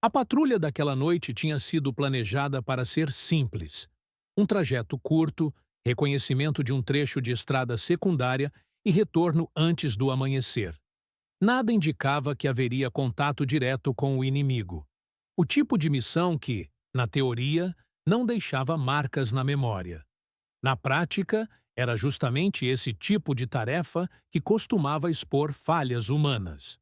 A patrulha daquela noite tinha sido planejada para ser simples. Um trajeto curto, reconhecimento de um trecho de estrada secundária e retorno antes do amanhecer. Nada indicava que haveria contato direto com o inimigo. O tipo de missão que, na teoria, não deixava marcas na memória. Na prática, era justamente esse tipo de tarefa que costumava expor falhas humanas.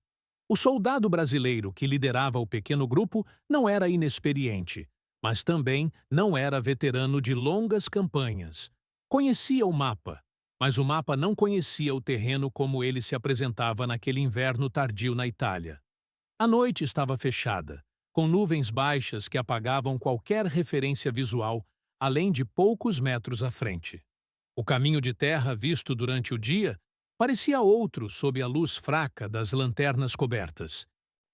O soldado brasileiro que liderava o pequeno grupo não era inexperiente, mas também não era veterano de longas campanhas. Conhecia o mapa, mas o mapa não conhecia o terreno como ele se apresentava naquele inverno tardio na Itália. A noite estava fechada, com nuvens baixas que apagavam qualquer referência visual, além de poucos metros à frente. O caminho de terra visto durante o dia parecia outro sob a luz fraca das lanternas cobertas.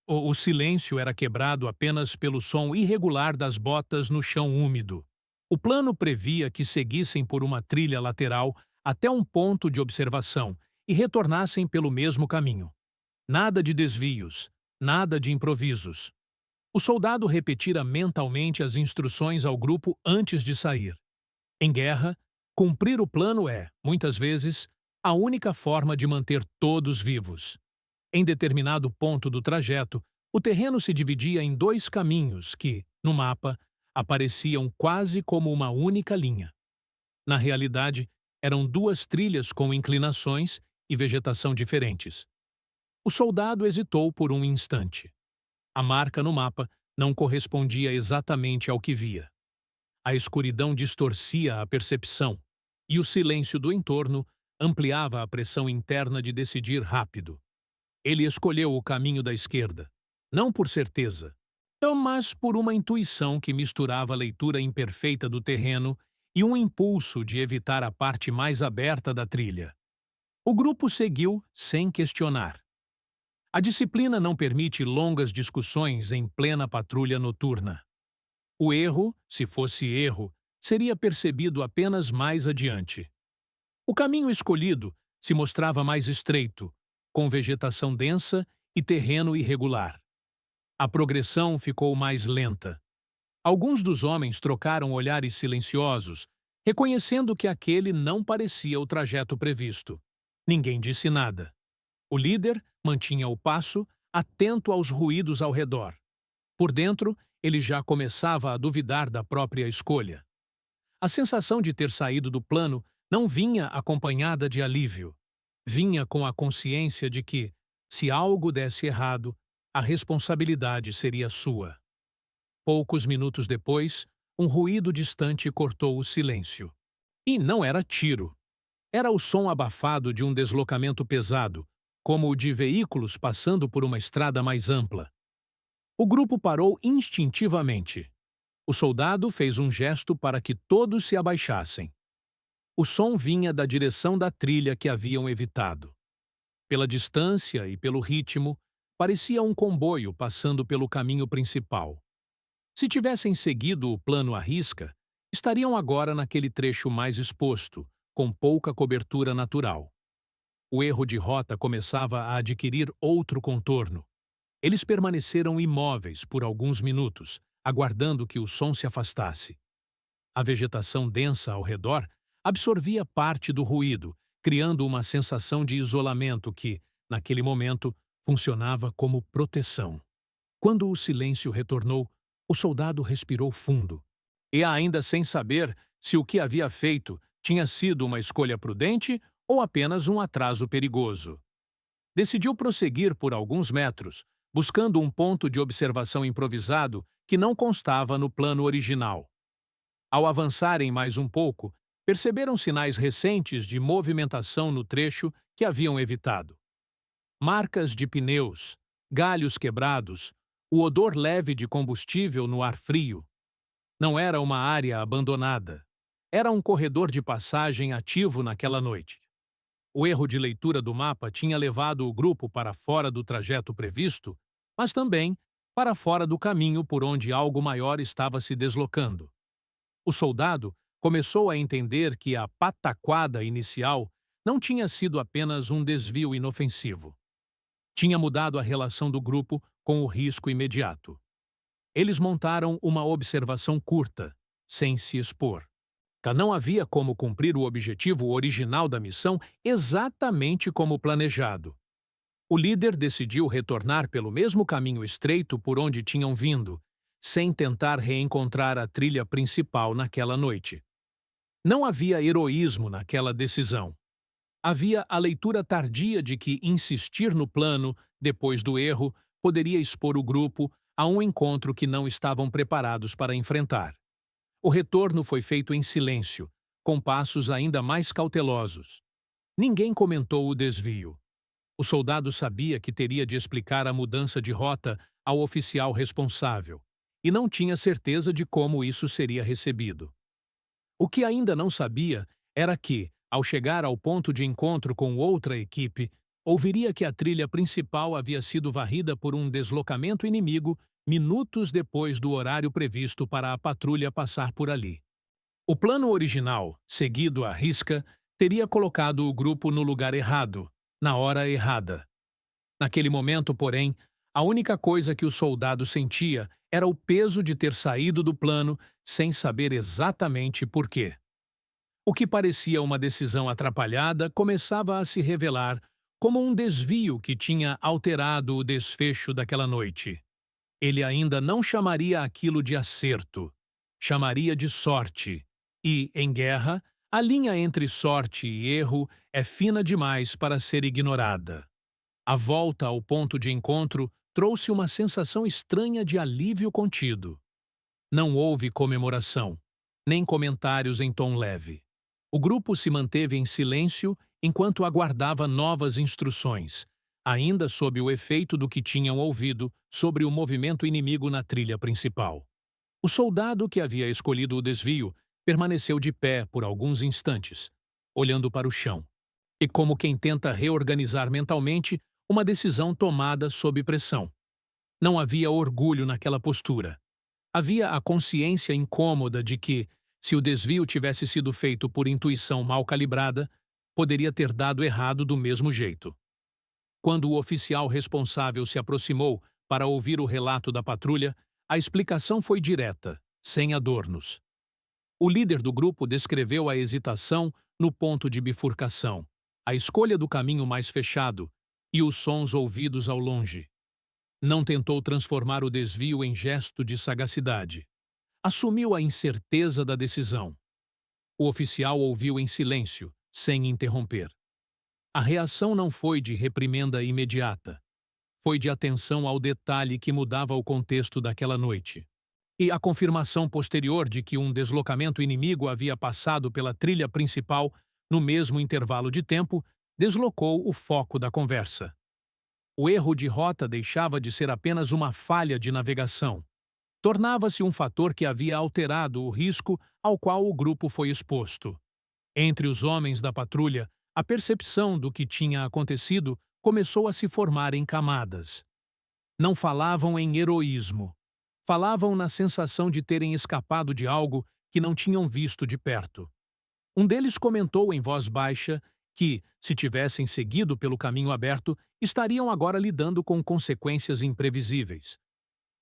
O silêncio era quebrado apenas pelo som irregular das botas no chão úmido. O plano previa que seguissem por uma trilha lateral até um ponto de observação e retornassem pelo mesmo caminho. Nada de desvios, nada de improvisos. O soldado repetira mentalmente as instruções ao grupo antes de sair. Em guerra, cumprir o plano é, muitas vezes, a única forma de manter todos vivos. Em determinado ponto do trajeto, o terreno se dividia em dois caminhos que, no mapa, apareciam quase como uma única linha. Na realidade, eram duas trilhas com inclinações e vegetação diferentes. O soldado hesitou por um instante. A marca no mapa não correspondia exatamente ao que via. A escuridão distorcia a percepção, e o silêncio do entorno ampliava a pressão interna de decidir rápido. Ele escolheu o caminho da esquerda, não por certeza, mas por uma intuição que misturava a leitura imperfeita do terreno e um impulso de evitar a parte mais aberta da trilha. O grupo seguiu sem questionar. A disciplina não permite longas discussões em plena patrulha noturna. O erro, se fosse erro, seria percebido apenas mais adiante. O caminho escolhido se mostrava mais estreito, com vegetação densa e terreno irregular. A progressão ficou mais lenta. Alguns dos homens trocaram olhares silenciosos, reconhecendo que aquele não parecia o trajeto previsto. Ninguém disse nada. O líder mantinha o passo, atento aos ruídos ao redor. Por dentro, ele já começava a duvidar da própria escolha. A sensação de ter saído do plano não vinha acompanhada de alívio. Vinha com a consciência de que, se algo desse errado, a responsabilidade seria sua. Poucos minutos depois, um ruído distante cortou o silêncio. E não era tiro. Era o som abafado de um deslocamento pesado, como o de veículos passando por uma estrada mais ampla. O grupo parou instintivamente. O soldado fez um gesto para que todos se abaixassem. O som vinha da direção da trilha que haviam evitado. Pela distância e pelo ritmo, parecia um comboio passando pelo caminho principal. Se tivessem seguido o plano à risca, estariam agora naquele trecho mais exposto, com pouca cobertura natural. O erro de rota começava a adquirir outro contorno. Eles permaneceram imóveis por alguns minutos, aguardando que o som se afastasse. A vegetação densa ao redor absorvia parte do ruído, criando uma sensação de isolamento que, naquele momento, funcionava como proteção. Quando o silêncio retornou, o soldado respirou fundo. E ainda sem saber se o que havia feito tinha sido uma escolha prudente ou apenas um atraso perigoso. Decidiu prosseguir por alguns metros, buscando um ponto de observação improvisado que não constava no plano original. Ao avançarem mais um pouco, perceberam sinais recentes de movimentação no trecho que haviam evitado. Marcas de pneus, galhos quebrados, o odor leve de combustível no ar frio. Não era uma área abandonada. Era um corredor de passagem ativo naquela noite. O erro de leitura do mapa tinha levado o grupo para fora do trajeto previsto, mas também para fora do caminho por onde algo maior estava se deslocando. O soldado começou a entender que a pataquada inicial não tinha sido apenas um desvio inofensivo. Tinha mudado a relação do grupo com o risco imediato. Eles montaram uma observação curta, sem se expor. Não havia como cumprir o objetivo original da missão exatamente como planejado. O líder decidiu retornar pelo mesmo caminho estreito por onde tinham vindo, sem tentar reencontrar a trilha principal naquela noite. Não havia heroísmo naquela decisão. Havia a leitura tardia de que insistir no plano, depois do erro, poderia expor o grupo a um encontro que não estavam preparados para enfrentar. O retorno foi feito em silêncio, com passos ainda mais cautelosos. Ninguém comentou o desvio. O soldado sabia que teria de explicar a mudança de rota ao oficial responsável, e não tinha certeza de como isso seria recebido. O que ainda não sabia era que, ao chegar ao ponto de encontro com outra equipe, ouviria que a trilha principal havia sido varrida por um deslocamento inimigo minutos depois do horário previsto para a patrulha passar por ali. O plano original, seguido à risca, teria colocado o grupo no lugar errado, na hora errada. Naquele momento, porém, a única coisa que o soldado sentia era o peso de ter saído do plano sem saber exatamente por quê. O que parecia uma decisão atrapalhada começava a se revelar como um desvio que tinha alterado o desfecho daquela noite. Ele ainda não chamaria aquilo de acerto, chamaria de sorte. E, em guerra, a linha entre sorte e erro é fina demais para ser ignorada. A volta ao ponto de encontro trouxe uma sensação estranha de alívio contido. Não houve comemoração, nem comentários em tom leve. O grupo se manteve em silêncio enquanto aguardava novas instruções, ainda sob o efeito do que tinham ouvido sobre o movimento inimigo na trilha principal. O soldado que havia escolhido o desvio permaneceu de pé por alguns instantes, olhando para o chão, e como quem tenta reorganizar mentalmente uma decisão tomada sob pressão. Não havia orgulho naquela postura. Havia a consciência incômoda de que, se o desvio tivesse sido feito por intuição mal calibrada, poderia ter dado errado do mesmo jeito. Quando o oficial responsável se aproximou para ouvir o relato da patrulha, a explicação foi direta, sem adornos. O líder do grupo descreveu a hesitação no ponto de bifurcação, a escolha do caminho mais fechado e os sons ouvidos ao longe. Não tentou transformar o desvio em gesto de sagacidade. Assumiu a incerteza da decisão. O oficial ouviu em silêncio, sem interromper. A reação não foi de reprimenda imediata. Foi de atenção ao detalhe que mudava o contexto daquela noite. E a confirmação posterior de que um deslocamento inimigo havia passado pela trilha principal no mesmo intervalo de tempo deslocou o foco da conversa. O erro de rota deixava de ser apenas uma falha de navegação. Tornava-se um fator que havia alterado o risco ao qual o grupo foi exposto. Entre os homens da patrulha, a percepção do que tinha acontecido começou a se formar em camadas. Não falavam em heroísmo. Falavam na sensação de terem escapado de algo que não tinham visto de perto. Um deles comentou em voz baixa que, se tivessem seguido pelo caminho aberto, estariam agora lidando com consequências imprevisíveis.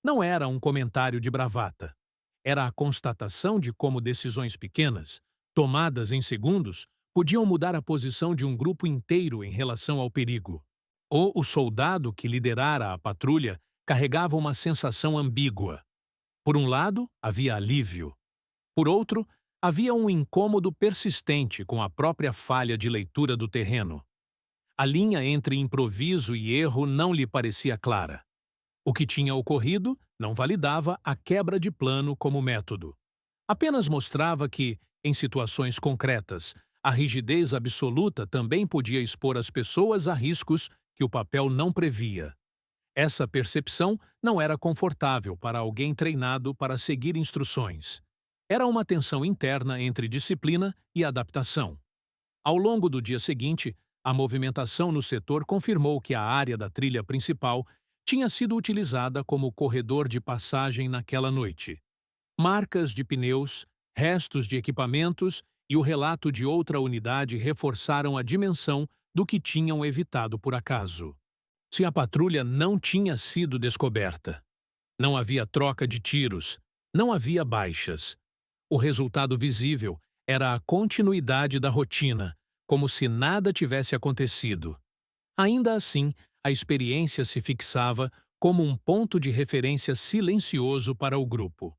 Não era um comentário de bravata. Era a constatação de como decisões pequenas, tomadas em segundos, podiam mudar a posição de um grupo inteiro em relação ao perigo. O soldado que liderara a patrulha carregava uma sensação ambígua. Por um lado, havia alívio. Por outro, havia um incômodo persistente com a própria falha de leitura do terreno. A linha entre improviso e erro não lhe parecia clara. O que tinha ocorrido não validava a quebra de plano como método. Apenas mostrava que, em situações concretas, a rigidez absoluta também podia expor as pessoas a riscos que o papel não previa. Essa percepção não era confortável para alguém treinado para seguir instruções. Era uma tensão interna entre disciplina e adaptação. Ao longo do dia seguinte, a movimentação no setor confirmou que a área da trilha principal tinha sido utilizada como corredor de passagem naquela noite. Marcas de pneus, restos de equipamentos e o relato de outra unidade reforçaram a dimensão do que tinham evitado por acaso. Se a patrulha não tinha sido descoberta. Não havia troca de tiros, não havia baixas. O resultado visível era a continuidade da rotina, como se nada tivesse acontecido. Ainda assim, a experiência se fixava como um ponto de referência silencioso para o grupo.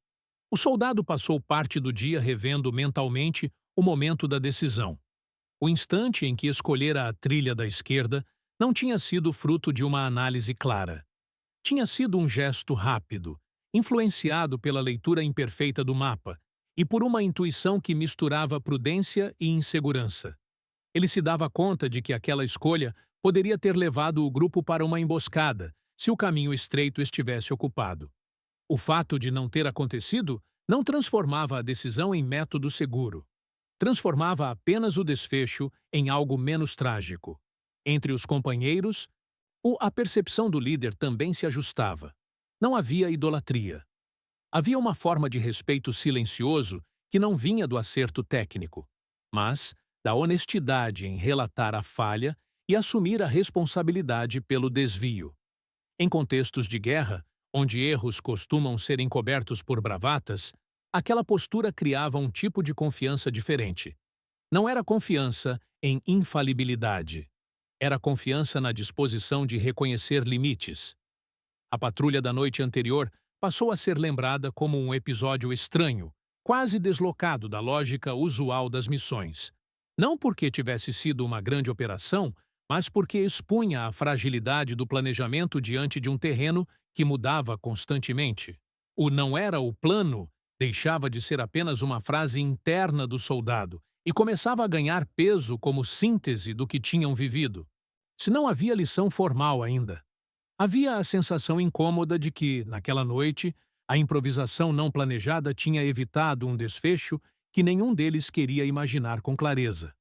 O soldado passou parte do dia revendo mentalmente o momento da decisão. O instante em que escolhera a trilha da esquerda não tinha sido fruto de uma análise clara. Tinha sido um gesto rápido, influenciado pela leitura imperfeita do mapa e por uma intuição que misturava prudência e insegurança. Ele se dava conta de que aquela escolha poderia ter levado o grupo para uma emboscada, se o caminho estreito estivesse ocupado. O fato de não ter acontecido não transformava a decisão em método seguro. Transformava apenas o desfecho em algo menos trágico. Entre os companheiros, a percepção do líder também se ajustava. Não havia idolatria. Havia uma forma de respeito silencioso que não vinha do acerto técnico, mas da honestidade em relatar a falha e assumir a responsabilidade pelo desvio. Em contextos de guerra, onde erros costumam ser encobertos por bravatas, aquela postura criava um tipo de confiança diferente. Não era confiança em infalibilidade. Era confiança na disposição de reconhecer limites. A patrulha da noite anterior passou a ser lembrada como um episódio estranho, quase deslocado da lógica usual das missões. Não porque tivesse sido uma grande operação, mas porque expunha a fragilidade do planejamento diante de um terreno que mudava constantemente. O "não era o plano" deixava de ser apenas uma frase interna do soldado e começava a ganhar peso como síntese do que tinham vivido. Se não havia lição formal ainda, havia a sensação incômoda de que, naquela noite, a improvisação não planejada tinha evitado um desfecho que nenhum deles queria imaginar com clareza.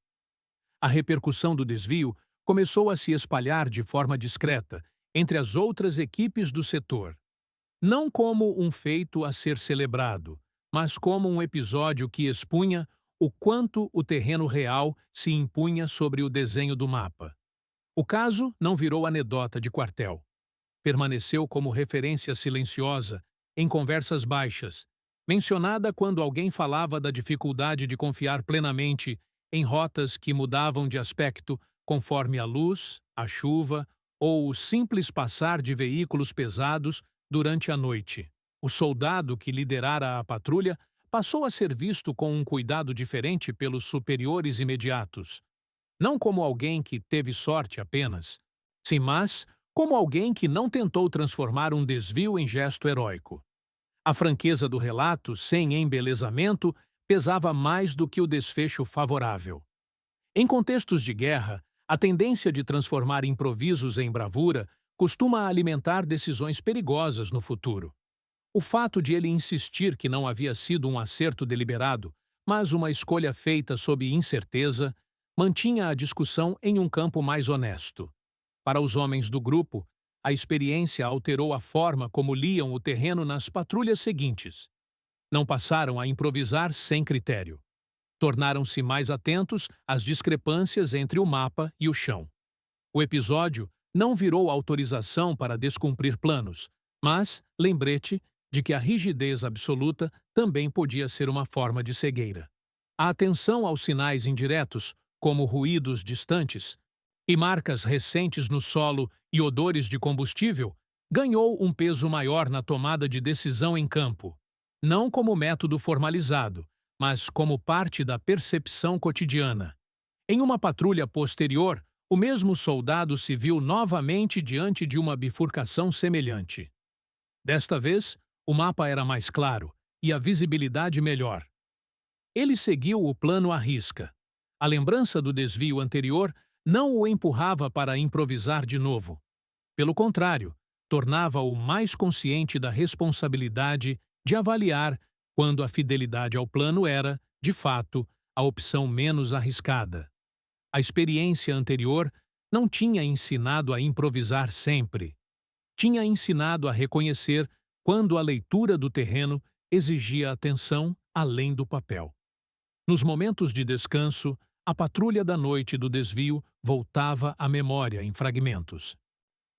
A repercussão do desvio começou a se espalhar de forma discreta entre as outras equipes do setor. Não como um feito a ser celebrado, mas como um episódio que expunha o quanto o terreno real se impunha sobre o desenho do mapa. O caso não virou anedota de quartel. Permaneceu como referência silenciosa, em conversas baixas, mencionada quando alguém falava da dificuldade de confiar plenamente em rotas que mudavam de aspecto conforme a luz, a chuva ou o simples passar de veículos pesados durante a noite. O soldado que liderara a patrulha passou a ser visto com um cuidado diferente pelos superiores imediatos. Não como alguém que teve sorte apenas, sim, mas como alguém que não tentou transformar um desvio em gesto heróico. A franqueza do relato, sem embelezamento, pesava mais do que o desfecho favorável. Em contextos de guerra, a tendência de transformar improvisos em bravura costuma alimentar decisões perigosas no futuro. O fato de ele insistir que não havia sido um acerto deliberado, mas uma escolha feita sob incerteza, mantinha a discussão em um campo mais honesto. Para os homens do grupo, a experiência alterou a forma como liam o terreno nas patrulhas seguintes. Não passaram a improvisar sem critério. Tornaram-se mais atentos às discrepâncias entre o mapa e o chão. O episódio não virou autorização para descumprir planos, mas lembrete de que a rigidez absoluta também podia ser uma forma de cegueira. A atenção aos sinais indiretos, como ruídos distantes, e marcas recentes no solo e odores de combustível, ganhou um peso maior na tomada de decisão em campo, não como método formalizado, mas como parte da percepção cotidiana. Em uma patrulha posterior, o mesmo soldado se viu novamente diante de uma bifurcação semelhante. Desta vez, o mapa era mais claro e a visibilidade melhor. Ele seguiu o plano à risca. A lembrança do desvio anterior não o empurrava para improvisar de novo. Pelo contrário, tornava-o mais consciente da responsabilidade de avaliar quando a fidelidade ao plano era, de fato, a opção menos arriscada. A experiência anterior não tinha ensinado a improvisar sempre. Tinha ensinado a reconhecer quando a leitura do terreno exigia atenção além do papel. Nos momentos de descanso, a patrulha da noite do desvio voltava à memória em fragmentos.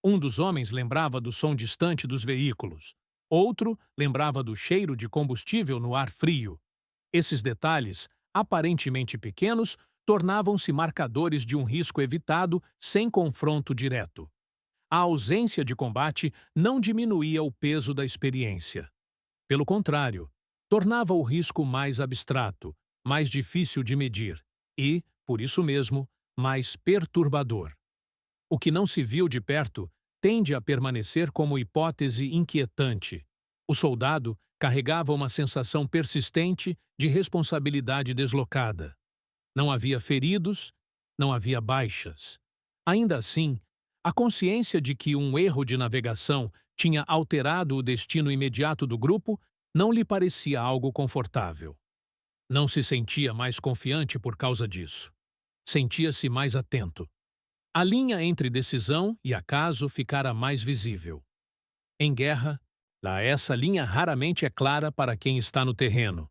Um dos homens lembrava do som distante dos veículos, Outro lembrava do cheiro de combustível no ar frio. Esses detalhes, aparentemente pequenos, tornavam-se marcadores de um risco evitado sem confronto direto. A ausência de combate não diminuía o peso da experiência. Pelo contrário, tornava o risco mais abstrato, mais difícil de medir e, por isso mesmo, mais perturbador. O que não se viu de perto tende a permanecer como hipótese inquietante. O soldado carregava uma sensação persistente de responsabilidade deslocada. Não havia feridos, não havia baixas. Ainda assim, a consciência de que um erro de navegação tinha alterado o destino imediato do grupo não lhe parecia algo confortável. Não se sentia mais confiante por causa disso. Sentia-se mais atento. A linha entre decisão e acaso ficara mais visível. Em guerra, essa linha raramente é clara para quem está no terreno.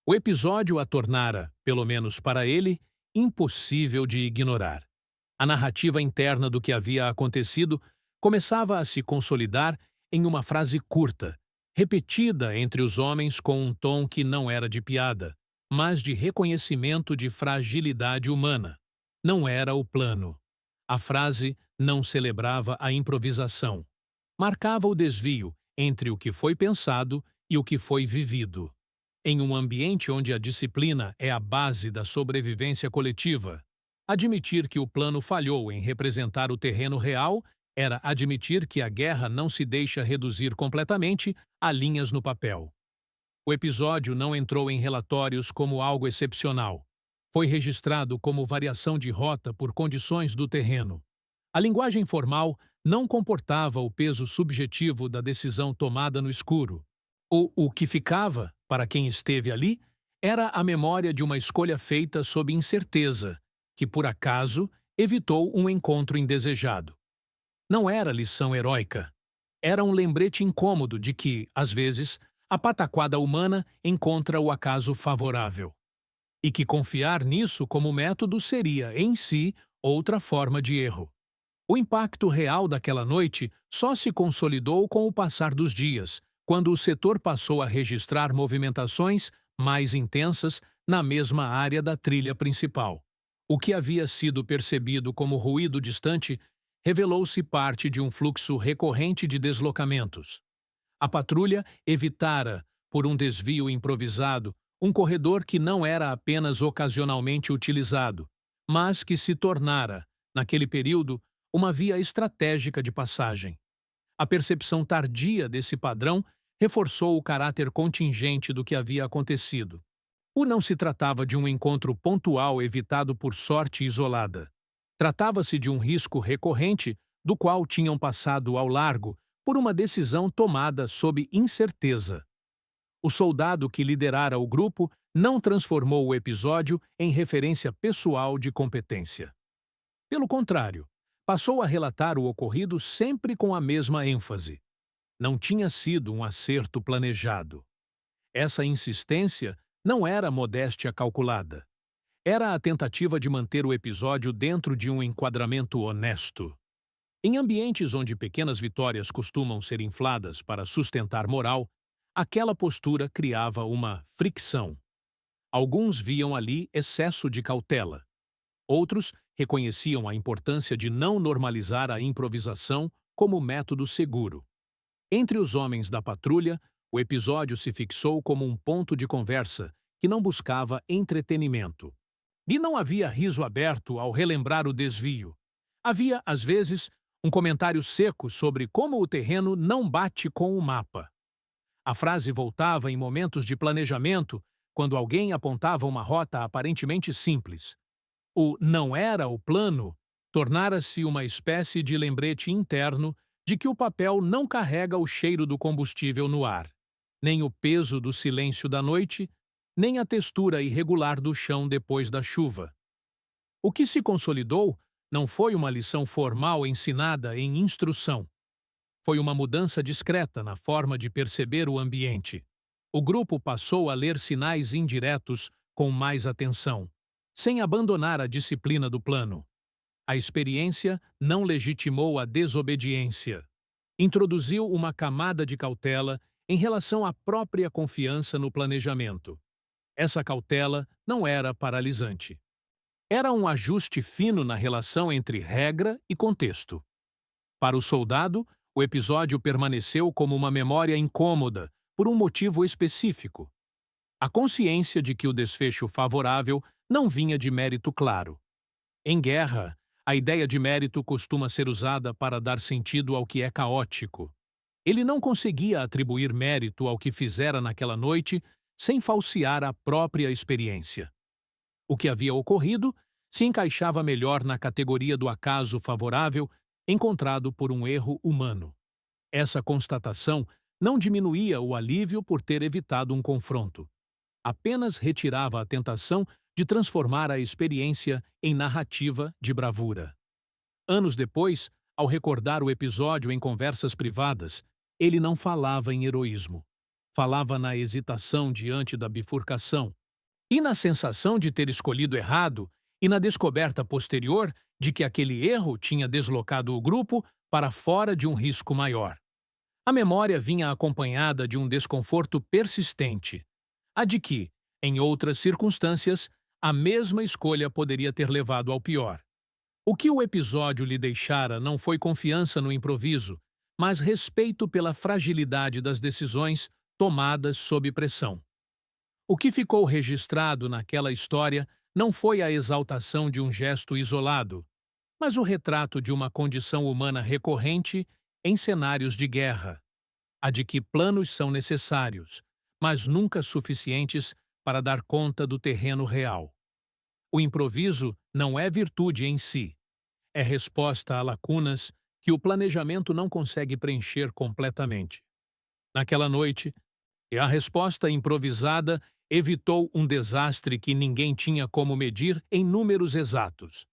O episódio a tornara, pelo menos para ele, impossível de ignorar. A narrativa interna do que havia acontecido começava a se consolidar em uma frase curta, repetida entre os homens com um tom que não era de piada, mas de reconhecimento de fragilidade humana. Não era o plano. A frase não celebrava a improvisação. Marcava o desvio entre o que foi pensado e o que foi vivido. Em um ambiente onde a disciplina é a base da sobrevivência coletiva, admitir que o plano falhou em representar o terreno real era admitir que a guerra não se deixa reduzir completamente a linhas no papel. O episódio não entrou em relatórios como algo excepcional. Foi registrado como variação de rota por condições do terreno. A linguagem formal não comportava o peso subjetivo da decisão tomada no escuro. O que ficava, para quem esteve ali, era a memória de uma escolha feita sob incerteza, que, por acaso, evitou um encontro indesejado. Não era lição heróica. Era um lembrete incômodo de que, às vezes, a pataquada humana encontra o acaso favorável. E que confiar nisso como método seria, em si, outra forma de erro. O impacto real daquela noite só se consolidou com o passar dos dias, quando o setor passou a registrar movimentações mais intensas na mesma área da trilha principal. O que havia sido percebido como ruído distante revelou-se parte de um fluxo recorrente de deslocamentos. A patrulha evitara, por um desvio improvisado, um corredor que não era apenas ocasionalmente utilizado, mas que se tornara, naquele período, uma via estratégica de passagem. A percepção tardia desse padrão reforçou o caráter contingente do que havia acontecido. Não se tratava de um encontro pontual evitado por sorte isolada. Tratava-se de um risco recorrente do qual tinham passado ao largo por uma decisão tomada sob incerteza. O soldado que liderara o grupo não transformou o episódio em referência pessoal de competência. Pelo contrário, passou a relatar o ocorrido sempre com a mesma ênfase. Não tinha sido um acerto planejado. Essa insistência não era modéstia calculada. Era a tentativa de manter o episódio dentro de um enquadramento honesto. Em ambientes onde pequenas vitórias costumam ser infladas para sustentar moral, aquela postura criava uma fricção. Alguns viam ali excesso de cautela. Outros reconheciam a importância de não normalizar a improvisação como método seguro. Entre os homens da patrulha, o episódio se fixou como um ponto de conversa que não buscava entretenimento. E não havia riso aberto ao relembrar o desvio. Havia, às vezes, um comentário seco sobre como o terreno não bate com o mapa. A frase voltava em momentos de planejamento, quando alguém apontava uma rota aparentemente simples. O não era o plano tornara-se uma espécie de lembrete interno de que o papel não carrega o cheiro do combustível no ar, nem o peso do silêncio da noite, nem a textura irregular do chão depois da chuva. O que se consolidou não foi uma lição formal ensinada em instrução. Foi uma mudança discreta na forma de perceber o ambiente. O grupo passou a ler sinais indiretos com mais atenção, sem abandonar a disciplina do plano. A experiência não legitimou a desobediência. introduziu uma camada de cautela em relação à própria confiança no planejamento. Essa cautela não era paralisante. Era um ajuste fino na relação entre regra e contexto. Para o soldado, o episódio permaneceu como uma memória incômoda por um motivo específico. A consciência de que o desfecho favorável não vinha de mérito claro. Em guerra, a ideia de mérito costuma ser usada para dar sentido ao que é caótico. Ele não conseguia atribuir mérito ao que fizera naquela noite sem falsear a própria experiência. O que havia ocorrido se encaixava melhor na categoria do acaso favorável encontrado por um erro humano. Essa constatação não diminuía o alívio por ter evitado um confronto. Apenas retirava a tentação de transformar a experiência em narrativa de bravura. Anos depois, ao recordar o episódio em conversas privadas, ele não falava em heroísmo. Falava na hesitação diante da bifurcação, e na sensação de ter escolhido errado, e na descoberta posterior de que aquele erro tinha deslocado o grupo para fora de um risco maior. A memória vinha acompanhada de um desconforto persistente, a de que, em outras circunstâncias, a mesma escolha poderia ter levado ao pior. O que o episódio lhe deixara não foi confiança no improviso, mas respeito pela fragilidade das decisões tomadas sob pressão. O que ficou registrado naquela história não foi a exaltação de um gesto isolado, mas o retrato de uma condição humana recorrente em cenários de guerra, a de que planos são necessários, mas nunca suficientes para dar conta do terreno real. O improviso não é virtude em si, é resposta a lacunas que o planejamento não consegue preencher completamente. Naquela noite, a resposta improvisada evitou um desastre que ninguém tinha como medir em números exatos.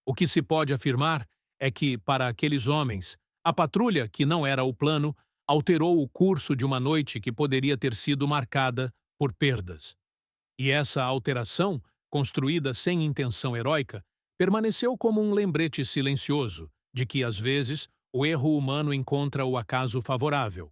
O que se pode afirmar é que, para aqueles homens, a patrulha, que não era o plano, alterou o curso de uma noite que poderia ter sido marcada por perdas. E essa alteração, construída sem intenção heróica, permaneceu como um lembrete silencioso de que, às vezes, o erro humano encontra o acaso favorável,